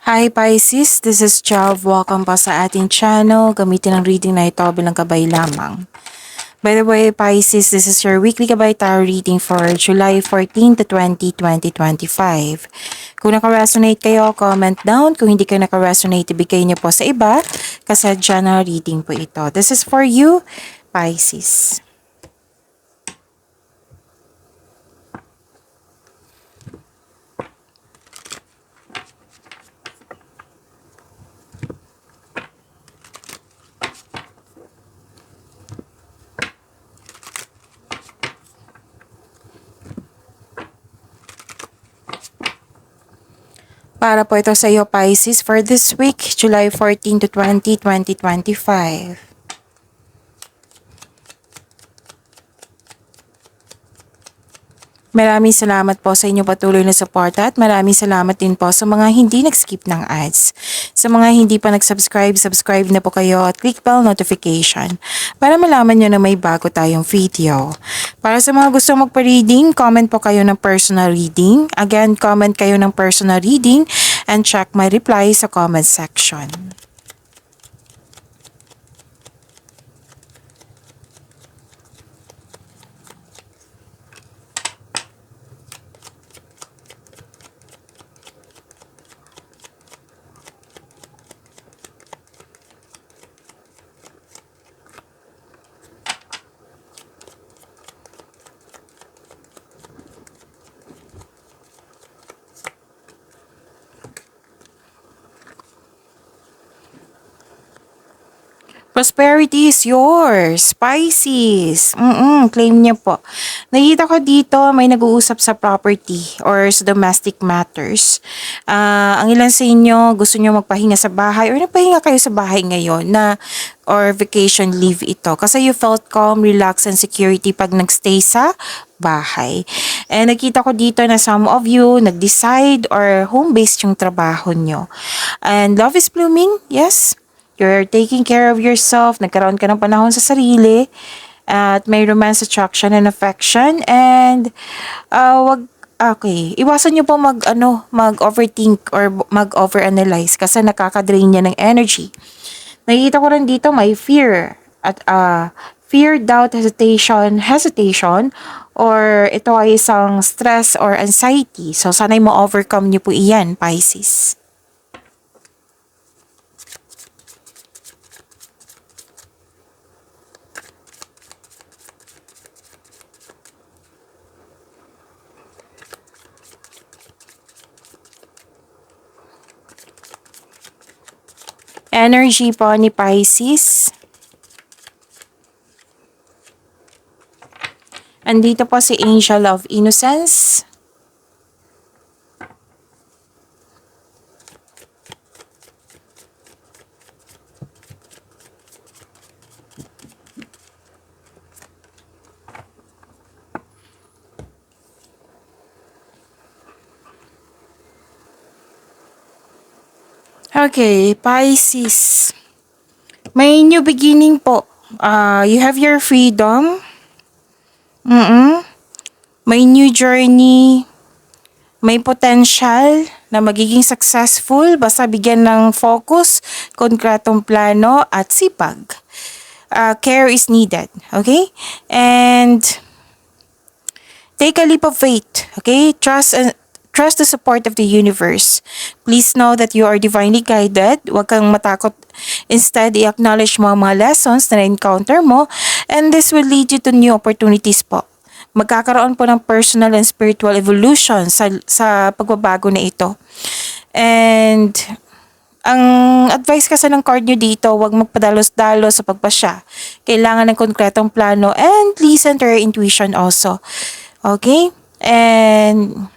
Hi Pisces, this is Jav. Welcome pa sa ating channel. Gamitin ang reading na ito bilang gabay lamang. By the way, Pisces, this is your weekly gabay tarot reading for July 14 to 20, 2025. Kung naka-resonate kayo, comment down. Kung hindi kayo naka-resonate, ibigay niyo po sa iba kasi general reading po ito. This is for you, Pisces. Para po ito sa iyo, Pisces, for this week, July 14 to 20, 2025. Maraming salamat po sa inyong patuloy na suporta at maraming salamat din po sa mga hindi nag-skip ng ads. Sa mga hindi pa nag-subscribe, subscribe na po kayo at click bell notification para malaman nyo na may bago tayong video. Para sa mga gusto magpa-reading, comment po kayo ng personal reading. Again, comment kayo ng personal reading and check my reply sa comment section. Prosperity is yours, Pisces. Claim niya po. Nakita ko dito may nag-uusap sa property or sa domestic matters. Ang ilan sa inyo gusto niyo magpahinga sa bahay or nagpahinga kayo sa bahay ngayon na or vacation leave ito. Kasi you felt calm, relaxed, and security pag nagstay sa bahay. And nakita ko dito na some of you nag-decide or home-based yung trabaho nyo. And love is blooming, yes. You're taking care of yourself, nagkaroon ka ng panahon sa sarili, at may romance, attraction, and affection, and iwasan nyo po mag-overthink or mag-overanalyze kasi nakaka-drain niya ng energy. Nakikita ko rin dito may fear, at fear, doubt, hesitation, or ito ay isang stress or anxiety. So, sana'y ma-overcome nyo po iyan, Pisces. Energy po ni Pisces. Andito po si Angel of Innocence. Okay, Pisces. May new beginning po. You have your freedom. May new journey. May potential na magiging successful basta bigyan ng focus, konkretong plano at sipag. Care is needed, okay? And take a leap of faith, okay? Trust the support of the universe. Please know that you are divinely guided. Huwag kang matakot. Instead, i-acknowledge mo ang mga lessons na na-encounter mo and this will lead you to new opportunities po. Magkakaroon po ng personal and spiritual evolution sa pagbabago na ito. And ang advice kasi ng card nyo dito, huwag magpadalos-dalos sa pagpasya. Kailangan ng konkretong plano and listen to your intuition also. Okay? And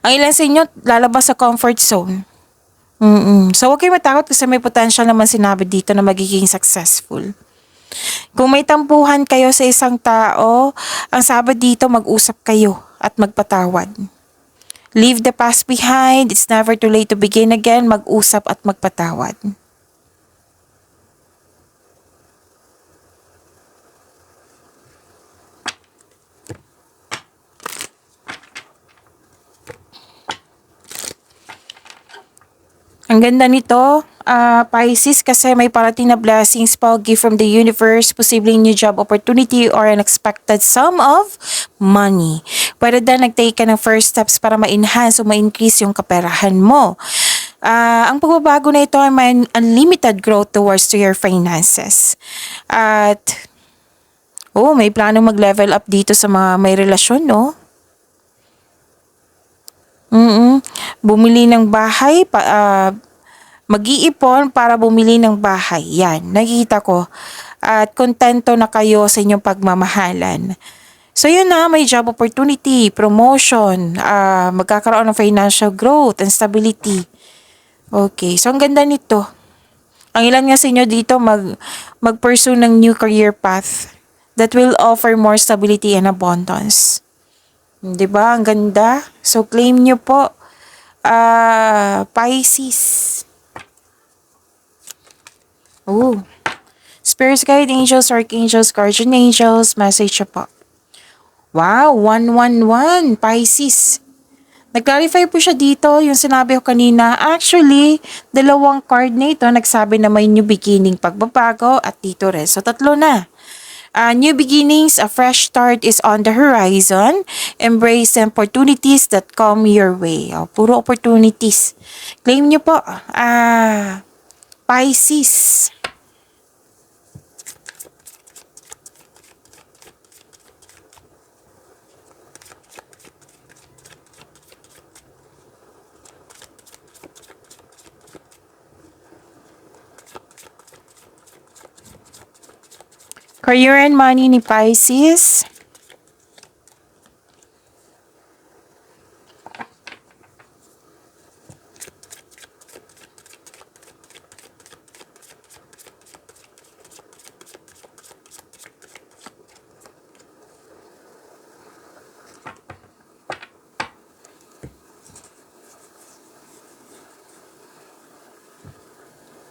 ang ilan sa inyo, lalabas sa comfort zone. So, huwag kayo matakot kasi may potential naman sinabi dito na magiging successful. Kung may tampuhan kayo sa isang tao, ang sabi dito, mag-usap kayo at magpatawad. Leave the past behind. It's never too late to begin again. Mag-usap at magpatawad. Ang ganda nito, Pisces, kasi may parating na blessings po, gift from the universe, posibleng new job opportunity or unexpected sum of money. Pwede din nag-take ka ng first steps para ma-enhance o ma-increase yung kaperahan mo. Ang pagbabago na ito ay may unlimited growth towards to your finances. At may plano mag-level up dito sa mga may relasyon, no? Bumili ng bahay, mag-iipon para bumili ng bahay. Yan, nakikita ko. At kontento na kayo sa inyong pagmamahalan. So yun na, may job opportunity, promotion, magkakaroon ng financial growth and stability. Okay, so ang ganda nito. Ang ilan nga sa inyo dito mag-pursue ng new career path that will offer more stability and abundance. 'Di ba? Ang ganda. So claim nyo po, Pisces. Spirits, guide angels, archangels, guardian angels, message nyo po. Wow, 111, Pisces. Nag-clarify po siya dito, yung sinabi ko kanina. Actually, dalawang card na ito, nagsabi na may new beginning, pagbabago, at dito rin. So, tatlo na. New beginnings, a fresh start is on the horizon. Embrace the opportunities that come your way. Puro opportunities. Claim nyo po. Pisces. Career and money ni Pisces.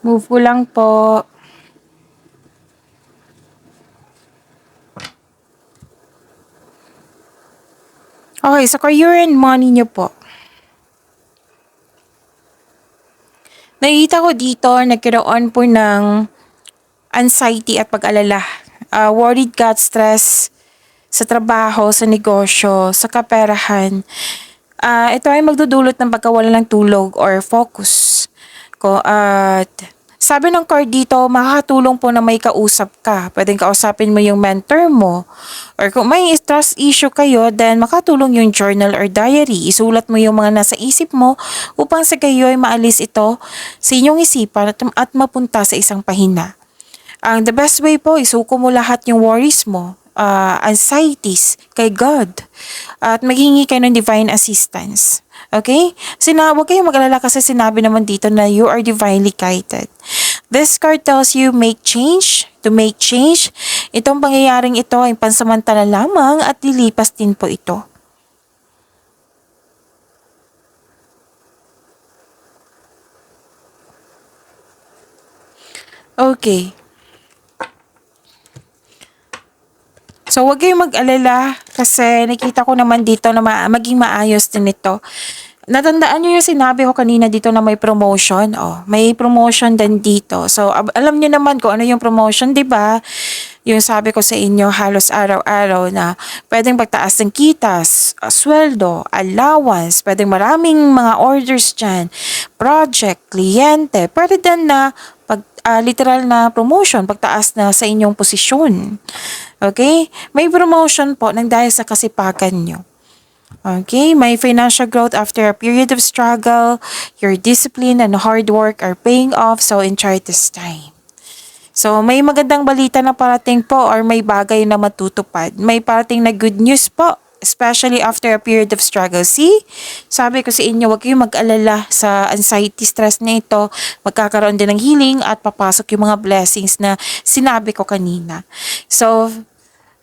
Move ko lang po. Okay, sa career and money nyo po. Nakikita ko dito, nagkaroon po ng anxiety at pag-alala. Worried ka at stress sa trabaho, sa negosyo, sa kaperahan. Ito ay magdudulot ng pagkawala ng tulog or focus. At sabi ng card dito, makakatulong po na may kausap ka. Pwedeng kausapin mo yung mentor mo. Or kung may trust issue kayo, then makatulong yung journal or diary. Isulat mo yung mga nasa isip mo upang sa kayo ay maalis ito sa inyong isipan at mapunta sa isang pahina. The best way po, isuko mo lahat yung worries mo, anxieties kay God. At maghingi kayo ng divine assistance. Okay? Huwag kayong mag-alala kasi sinabi naman dito na you are divinely guided. This card tells you to make change. Itong pangyayaring ito ay pansamantala lamang at lilipas din po ito. Okay. So, huwag kayong mag-alala kasi nakita ko naman dito na maging maayos din ito. Natandaan nyo yung sinabi ko kanina dito na may promotion. May promotion din dito. So, alam nyo naman kung ano yung promotion, di ba? Yung sabi ko sa inyo halos araw-araw na pwedeng pagtaas ng kitas, sweldo, allowance, pwedeng maraming mga orders dyan, project, kliyente, pwede din na literal na promotion, pagtaas na sa inyong posisyon. Okay? May promotion po nang dahil sa kasipagan nyo. Okay? May financial growth after a period of struggle. Your discipline and hard work are paying off, so enjoy this time. So, may magandang balita na parating po or may bagay na matutupad. May parating na good news po, especially after a period of struggle. See? Sabi ko sa inyo, huwag kayong mag-alala sa anxiety, stress na ito. Magkakaroon din ng healing at papasok yung mga blessings na sinabi ko kanina. So,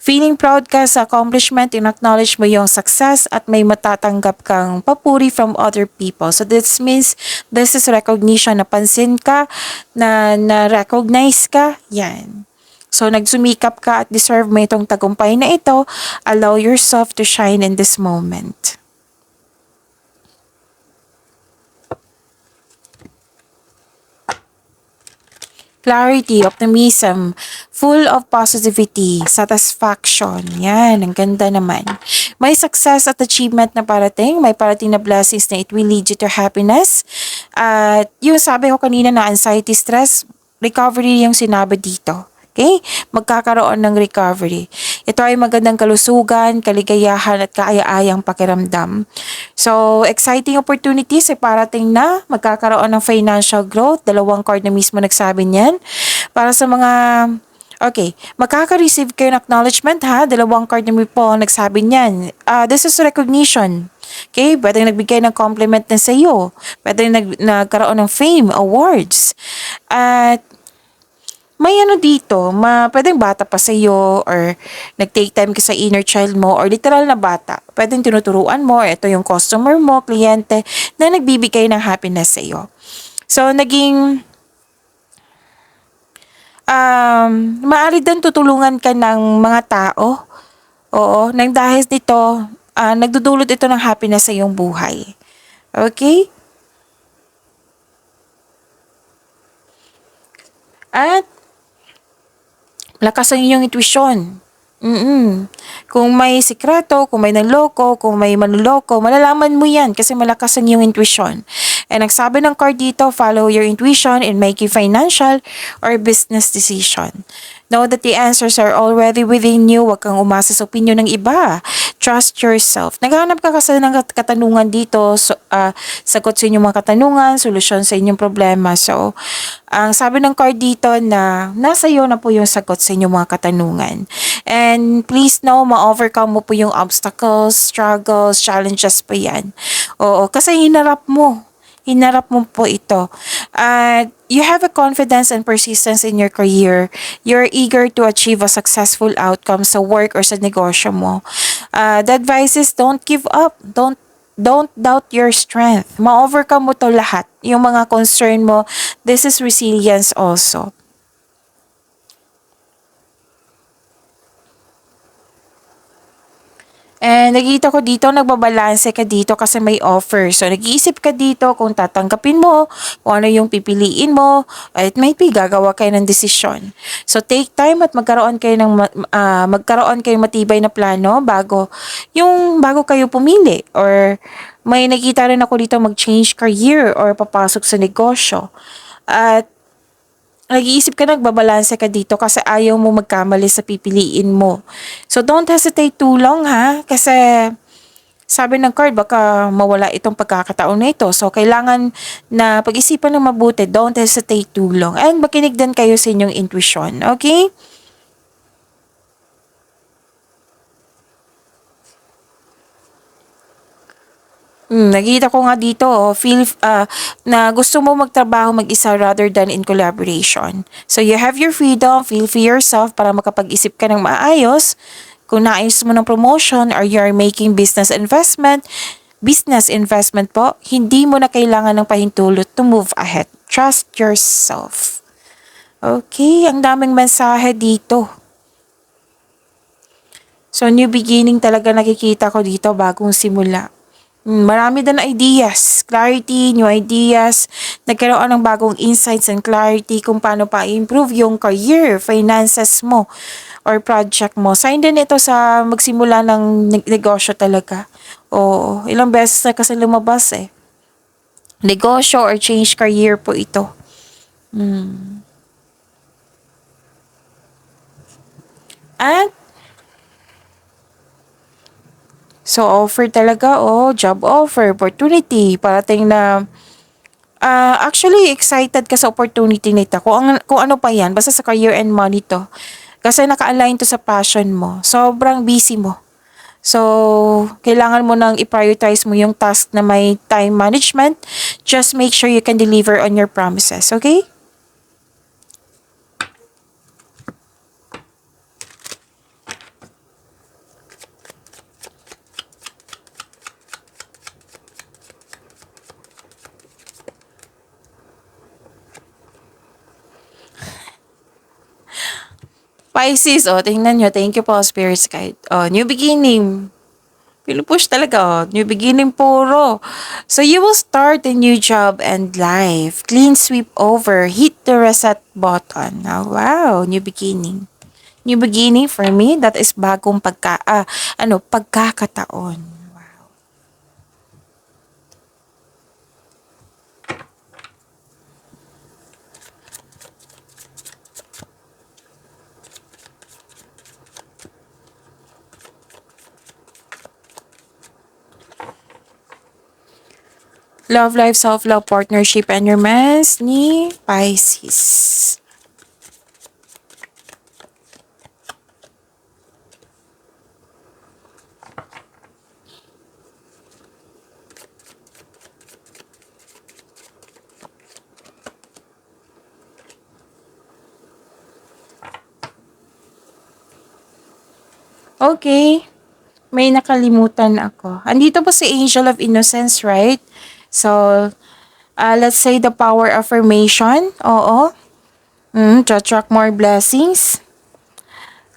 feeling proud ka sa accomplishment, in-acknowledge mo yung success at may matatanggap kang papuri from other people. So this means this is recognition, napansin ka, na-recognize ka, yan. So nagsumikap ka at deserve mo itong tagumpay na ito. Allow yourself to shine in this moment. clarity, optimism, full of positivity, satisfaction. Yan, ang ganda naman. May success at achievement na parating, may parating na blessings na it will lead you to happiness. At yung sabi ko kanina na anxiety, stress, recovery yung sinabi dito. Okay? Magkakaroon ng recovery. Ito ay magandang kalusugan, kaligayahan at kaaya-ayang pakiramdam. So, exciting opportunities ay parating na. Magkakaroon ng financial growth. Dalawang card na mismo nagsabi niyan. Para sa mga okay, makaka-receive kayo ng acknowledgement ha. Dalawang card na po nagsabi niyan. This is recognition. Okay, pwede nagbigay ng compliment na sa iyo. Pwede nagkaroon ng fame, awards. At may ano dito, pwedeng bata pa sa iyo or nag-take time ka sa inner child mo or literal na bata. Pwedeng tinuturuan mo, ito yung customer mo, kliyente na nagbibigay ng happiness sa iyo. So, naging maaari din tutulungan ka ng mga tao. Oo, nang dahil dito, nagdudulot ito ng happiness sa iyong buhay. Okay? At lakas ang inyong intuition. Kung may sikreto, kung may nanloko, kung may manloloko, malalaman mo yan kasi malakas ang iyong intuition. And ang sabi ng card dito, follow your intuition in making financial or business decision. Know that the answers are already within you. Huwag kang umasa sa opinion ng iba. Trust yourself. Naghahanap ka kasi ng katanungan dito. So, sagot sa inyong mga katanungan, solusyon sa inyong problema. So, ang sabi ng card dito na nasa iyo na po yung sagot sa inyong mga katanungan. And please know, ma-overcome mo po yung obstacles, struggles, challenges pa yan. Oo, kasi hinarap mo. Hinarap mo po ito. You have a confidence and persistence in your career. You're eager to achieve a successful outcome sa work or sa negosyo mo. The advice is don't give up. Don't doubt your strength. Ma-overcome mo to lahat. Yung mga concern mo, this is resilience also. And nakikita ko dito, nagbabalanse ka dito kasi may offer. So, nag-iisip ka dito kung tatanggapin mo, kung ano yung pipiliin mo, at may gagawa kayo ng desisyon. So, take time at magkaroon kayo matibay na plano bago kayo pumili. Or may nakita rin ako dito mag-change career or papasok sa negosyo. At nag-iisip ka, nagbabalanse ka dito kasi ayaw mo magkamali sa pipiliin mo. So, don't hesitate too long ha. Kasi, sabi ng card, baka mawala itong pagkakataon na ito. So, kailangan na pag-isipan ng mabuti. Don't hesitate too long. And makinig din kayo sa inyong intuition. Okay? Nakita ko nga dito, na gusto mo magtrabaho mag-isa rather than in collaboration. So, you have your freedom, feel free yourself para makapag-isip ka ng maayos. Kung nais mo ng promotion or you're making business investment po, hindi mo na kailangan ng pahintulot to move ahead. Trust yourself. Okay, ang daming mensahe dito. So, new beginning talaga nakikita ko dito, bagong simula. Marami din ideas, clarity, new ideas, nagkaroon ng bagong insights and clarity kung paano pa improve yung career, finances mo, or project mo. Sign din ito sa magsimula ng negosyo talaga. Oo, ilang beses na kasi lumabas eh. Negosyo or change career po ito. At so, offer talaga, job offer, opportunity, parating na, actually, excited ka sa opportunity nito. Kung ano pa yan, basta sa career and money to. Kasi naka-align to sa passion mo. Sobrang busy mo. So, kailangan mo nang i-prioritize mo yung task na may time management. Just make sure you can deliver on your promises, okay? Pisces, tingnan nyo. Thank you po, Spirit's Guide. New beginning. Pinupush talaga, oh. New beginning puro. So you will start a new job and life. Clean sweep over. Hit the reset button. Oh, wow, new beginning. New beginning for me, that is bagong pagkakataon. Love life, self-love, partnership, and romance ni Pisces. Okay, may nakalimutan ako. Andito po si Angel of Innocence, right? So, let's say the power affirmation. Oo. To attract more blessings.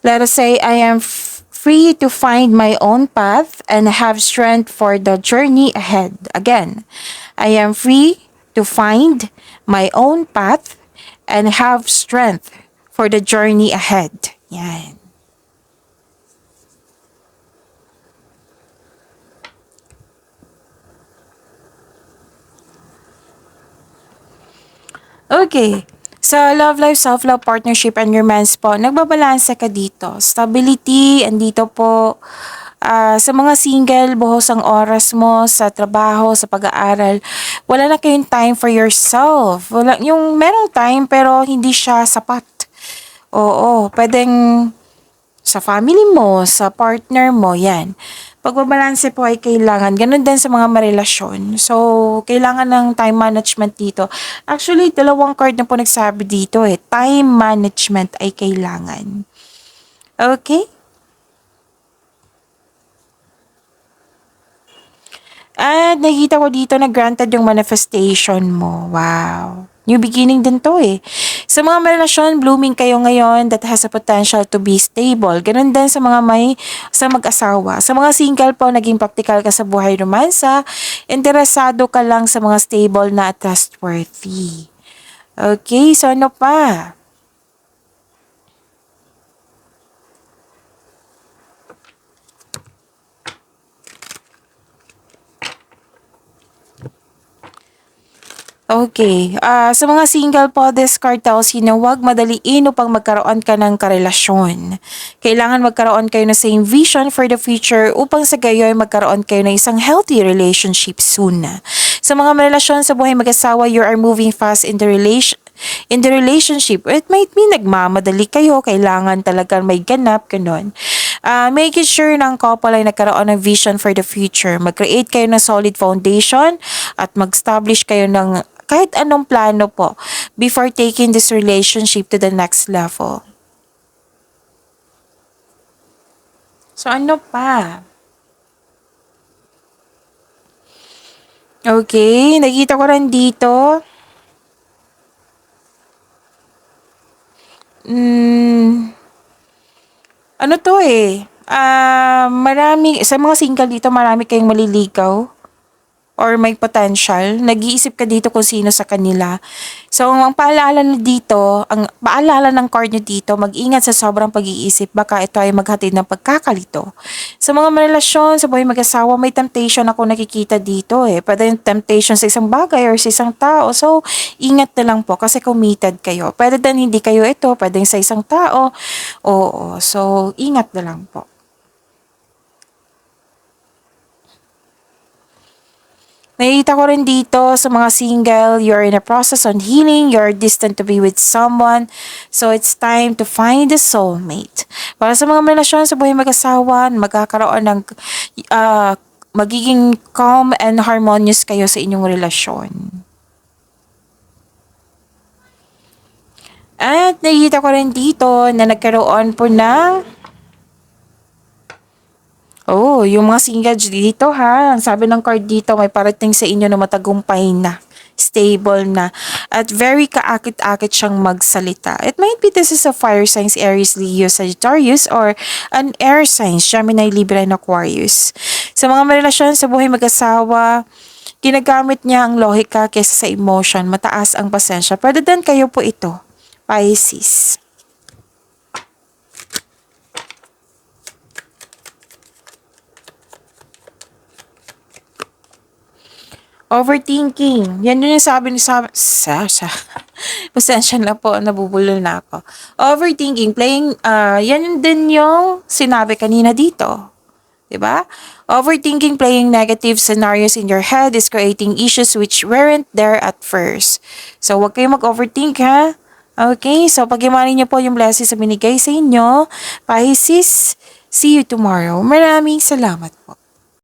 Let us say, I am free to find my own path and have strength for the journey ahead. Again, I am free to find my own path and have strength for the journey ahead. Yan. Okay. Sa love life, self-love, partnership, and romance po, nagbabalanse ka dito. Stability, andito po. Sa mga single, buhos ang oras mo sa trabaho, sa pag-aaral. Wala na kayong time for yourself. Wala, yung merong time pero hindi siya sapat. Oo, pwedeng sa family mo, sa partner mo, yan. Pagbabalanse po ay kailangan. Ganun din sa mga marelasyon. So, kailangan ng time management dito. Actually, dalawang card na po nagsabi dito eh. Time management ay kailangan. Okay? At nakikita ko dito na granted yung manifestation mo. Wow. New beginning din to eh. Sa mga may relasyon, blooming kayo ngayon that has a potential to be stable. Ganun din sa mag-asawa. Sa mga single po, naging practical ka sa buhay romansa. Interesado ka lang sa mga stable na at trustworthy. Okay, so ano pa? Okay. Sa mga single po, this card tells you na huwag madaliin upang magkaroon ka ng karelasyon. Kailangan magkaroon kayo ng same vision for the future upang sa gayoy magkaroon kayo ng isang healthy relationship soon. Sa mga relasyon sa buhay mag-asawa, you are moving fast in the relationship. It might be nagmamadali kayo, kailangan talaga may ganap, ganun. Making sure ng couple ay nagkaroon ng vision for the future. Mag-create kayo ng solid foundation at mag-establish kayo ng kahit anong plano po before taking this relationship to the next level. So ano pa? Okay, nakita ko rin dito. Ano to eh? Sa mga single dito, marami kayong maliligaw or may potential. Nag-iisip ka dito kung sino sa kanila. So, ang paalala ng card nyo dito, mag-ingat sa sobrang pag-iisip. Baka ito ay maghatid ng pagkakalito. Sa mga relasyon, sa buhay mag-asawa, may temptation ako nakikita dito eh. Pwede yung temptation sa isang bagay or sa isang tao. So, ingat na lang po kasi committed kayo. Pwede din hindi kayo ito, pwede sa isang tao. Oo, so ingat na lang po. Nakikita ko rin dito sa mga single, you're in a process on healing, you're distant to be with someone, so it's time to find a soulmate. Para sa mga relasyon sa buhay mag-asawa, magkakaroon ng magiging calm and harmonious kayo sa inyong relasyon. At nakikita ko rin dito na nagkaroon po ng yung mga single dito ha. Sabi ng card dito, may parating sa inyo na matagumpay na stable na, at very kaakit-akit siyang magsalita. It might be this is a fire signs, Aries, Leo, Sagittarius, or an air signs, Gemini, Libra, and Aquarius. Sa mga relasyon sa buhay mag-asawa, ginagamit niya ang lohika kaysa sa emotion, mataas ang pasensya. Pwede din kayo po ito, Pisces. Overthinking. Yan yun yung sabi ni pasensya na po, nabubulol na ako. Overthinking, playing, yan yun din yung sinabi kanina dito. 'Di ba? Overthinking, playing negative scenarios in your head is creating issues which weren't there at first. So, huwag kayong mag-overthink, ha? Okay, so pag-imanin niyo po yung blessings na binigay sa inyo. Pisces, see you tomorrow. Maraming salamat po.